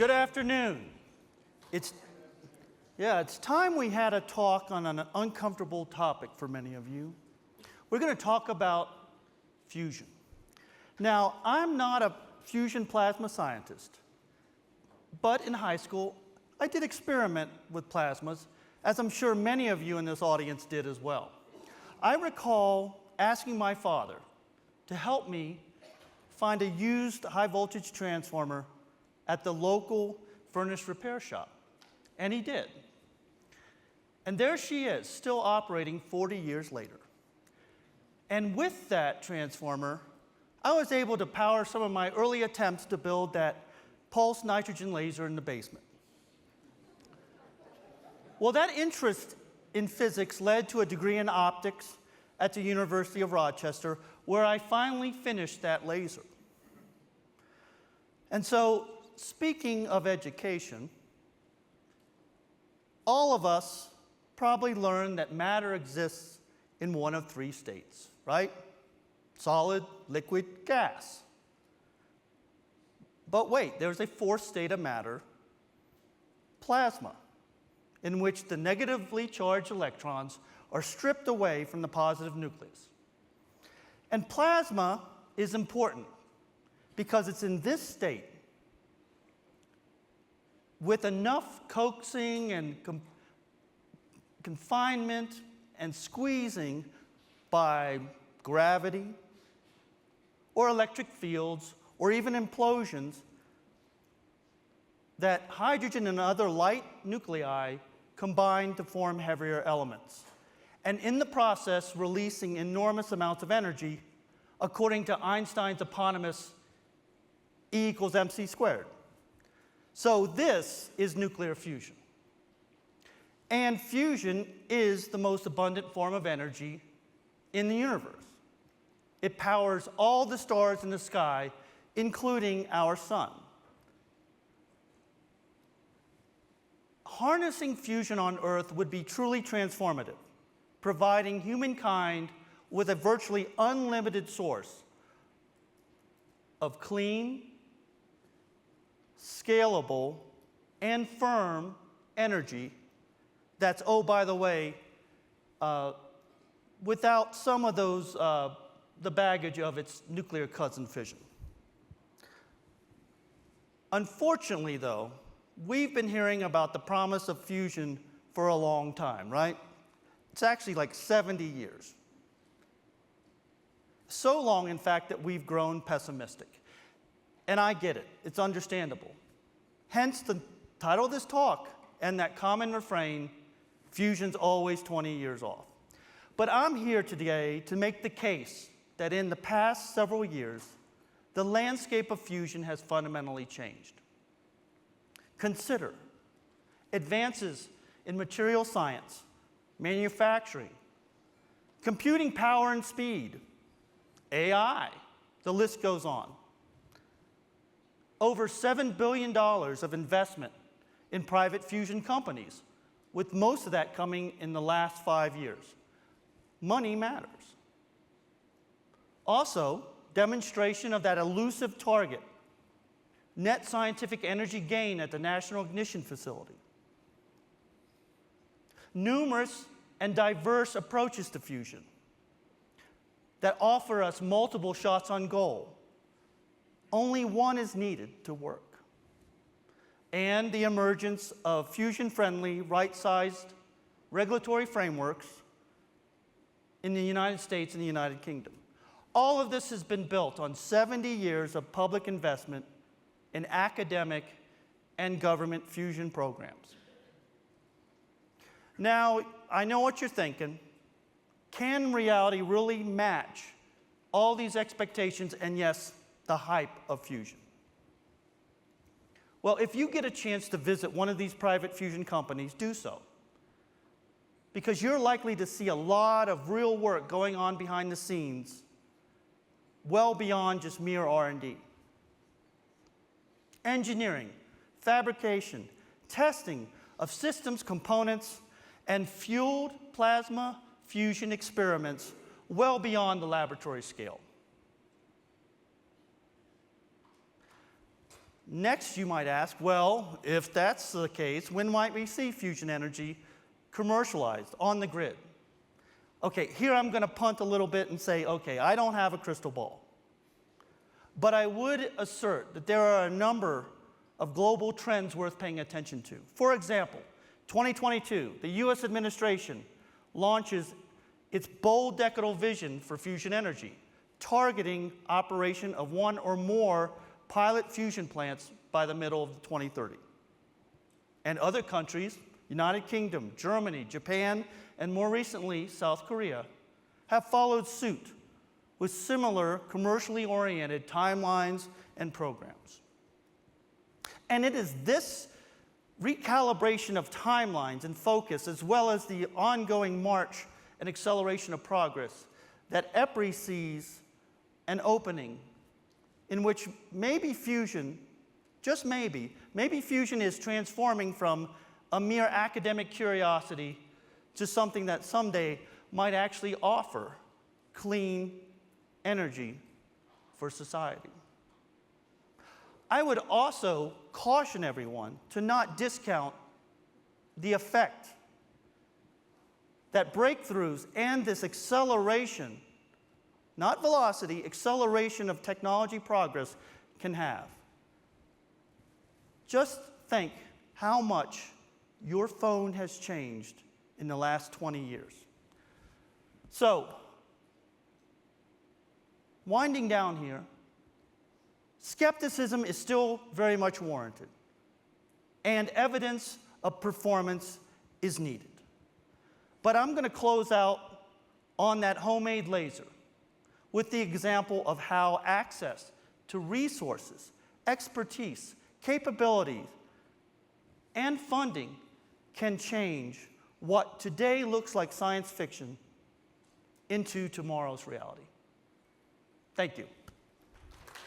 Good afternoon. It's time we had a talk on an uncomfortable topic for many of you. We're going to talk about fusion. Now, I'm not a fusion plasma scientist, but in high school, I did experiment with plasmas, as I'm sure many of you in this audience did as well. I recall asking my father to help me find a used high-voltage transformer at the local furnace repair shop, and he did. And there she is, still operating 40 years later. And with that transformer, I was able to power some of my early attempts to build that pulse nitrogen laser in the basement. Well, that interest in physics led to a degree in optics at the University of Rochester, where I finally finished that laser. And so, speaking of education, all of us probably learned that matter exists in one of three states, right? Solid, liquid, gas. But wait, there's a fourth state of matter, plasma, in which the negatively charged electrons are stripped away from the positive nucleus. And plasma is important because it's in this state, with enough coaxing and confinement and squeezing by gravity or electric fields or even implosions, that hydrogen and other light nuclei combine to form heavier elements, and in the process releasing enormous amounts of energy according to Einstein's eponymous E equals mc squared. So this is nuclear fusion. And fusion is the most abundant form of energy in the universe. It powers all the stars in the sky, including our sun. Harnessing fusion on Earth would be truly transformative, providing humankind with a virtually unlimited source of clean, scalable, and firm energy that's, oh, by the way, without some of those, the baggage of its nuclear cousin fission. Unfortunately, though, we've been hearing about the promise of fusion for a long time, right? It's actually like 70 years. So long, in fact, that we've grown pessimistic. And I get it. It's understandable. Hence the title of this talk and that common refrain, fusion's always 20 years off. But I'm here today to make the case that in the past several years, the landscape of fusion has fundamentally changed. Consider advances in material science, manufacturing, computing power and speed, AI, the list goes on. Over $7 billion of investment in private fusion companies, with most of that coming in the last 5 years. Money matters. Also, demonstration of that elusive target, net scientific energy gain at the National Ignition Facility. Numerous and diverse approaches to fusion that offer us multiple shots on goal. Only one is needed to work. And the emergence of fusion-friendly, right-sized regulatory frameworks in the United States and the United Kingdom. All of this has been built on 70 years of public investment in academic and government fusion programs. Now, I know what you're thinking. Can reality really match all these expectations and, yes, the hype of fusion? Well, if you get a chance to visit one of these private fusion companies, do so. Because you're likely to see a lot of real work going on behind the scenes, well beyond just mere R&D. Engineering, fabrication, testing of systems, components, and fueled plasma fusion experiments well beyond the laboratory scale. Next, you might ask, well, if that's the case, when might we see fusion energy commercialized on the grid? Okay, here I'm going to punt a little bit and say, okay, I don't have a crystal ball. But I would assert that there are a number of global trends worth paying attention to. For example, 2022, the US administration launches its bold decadal vision for fusion energy, targeting operation of one or more pilot fusion plants by the middle of 2030. And other countries, United Kingdom, Germany, Japan, and more recently, South Korea, have followed suit with similar commercially oriented timelines and programs. And it is this recalibration of timelines and focus, as well as the ongoing march and acceleration of progress, that EPRI sees an opening in which maybe fusion, just maybe fusion is transforming from a mere academic curiosity to something that someday might actually offer clean energy for society. I would also caution everyone to not discount the effect that breakthroughs and this acceleration, not velocity, acceleration of technology progress can have. Just think how much your phone has changed in the last 20 years. So, winding down here, skepticism is still very much warranted, and evidence of performance is needed. But I'm going to close out on that homemade laser with the example of how access to resources, expertise, capabilities, and funding can change what today looks like science fiction into tomorrow's reality. Thank you.